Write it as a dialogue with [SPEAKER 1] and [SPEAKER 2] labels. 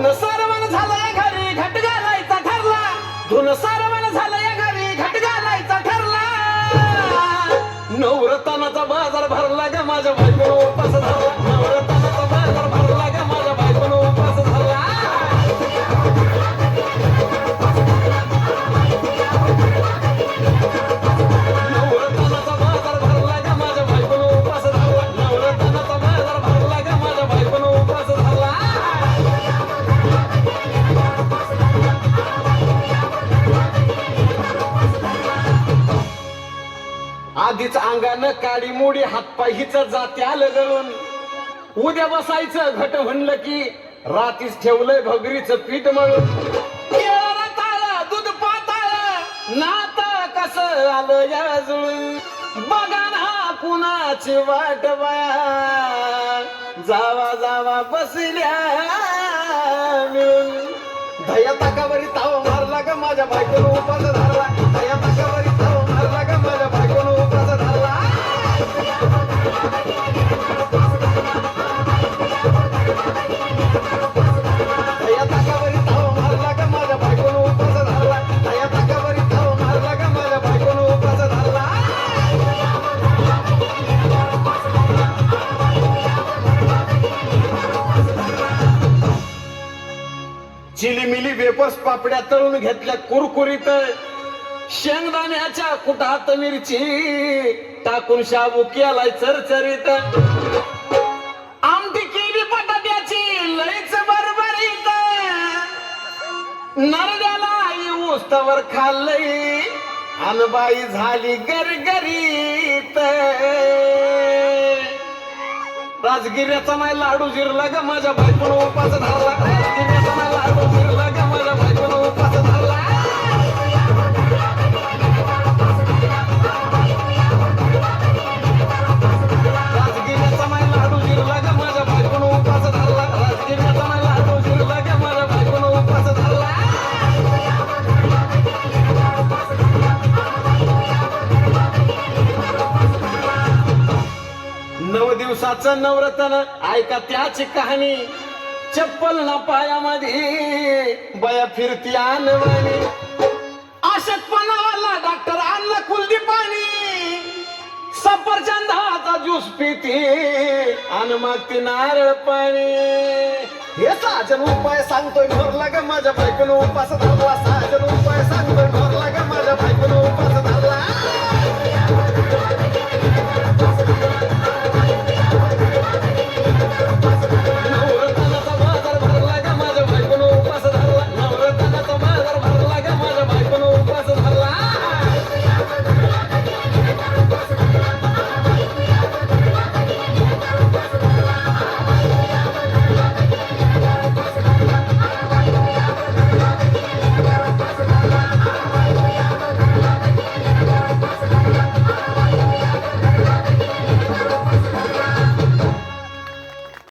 [SPEAKER 1] धुन सारवण झालं या घरी घट घालायचा ठरला, धुन सारवण झालं या घरी घट घालायचा ठरला. नवरत्नाचा बाजार भरला ग माझ्या बायकोनं उपास धरला, नवरत्नाचा बाजार भरला ग माझ्या बायकोनं उपास धरला. नवरत्नाचा बाजार भरला ग माझ्या बायकोनं उपास धरला, नवरत्नाचा बाजार भरला ग माझ्या बायकोनं उपास धरला. आधीच अंगानं काडी मोडी हातपाय हिच जाते आलं गळून. उद्या बसायचं घट म्हणलं की रातीच ठेवलंय भगरीचं पीठ मळून. केळाला ताळं, दूध पाताळ, नातं कसं आलं या जुळून. बघा ना कुणाची वाट बाया, जावा जावा बसल्या मिळून. दया ताकावरी ताव मारला ग माझ्या बायकोनं उपास धरला, दया ताकावरी ताव मारला ग माझ्या बायकोनं उपास धरला. दया ताकावरी ताव मारला ग माझ्या बायकोनं उपास धरला, दया ताकावरी ताव मारला ग माझ्या बायकोनं उपास धरला. चिलीमिली वेपर्स पापड्या तळून घेतल्या कुरकुरीत, शेंगदाण्याच्या कुटात मिरची टाकून शाबू केलाय चरचरीत. आमटी केली बटाट्याची लईच बरबरीत, नरड्याला उस्तवर खाल्लंय अनबाई झाली गरगरीत. राजगिऱ्याचा नाही लाडू जिरला ग माझ्या बायकोनं उपास धरला, राजगिऱ्याचा नाही लाडू जिरला ग माझ्या बायकोनं उपास धरला. राजगिऱ्याचा नाही लाडू जिरला ग माझ्या बायकोनं उपास धरला, राजगिऱ्याचा नाही लाडू जिरला ग माझ्या बायकोनं उपास धरला. 9 दिवसाचं नवरत्न ऐका त्याची कहाणी. चप्पल ना पायामध्ये बया फिरती आणवानी. अशक्तपणाला डॉक्टर आणला कुलदी पाणी, सफरचंदाचा ज्यूस पिती आणि मग ती नारळ पाणी. हे साजन उपाय सांगतोय भरला ग माझ्या बायकोनं उपास धरला, साजन उपाय सांगतोय भरला ग माझ्या बायकोनं उपास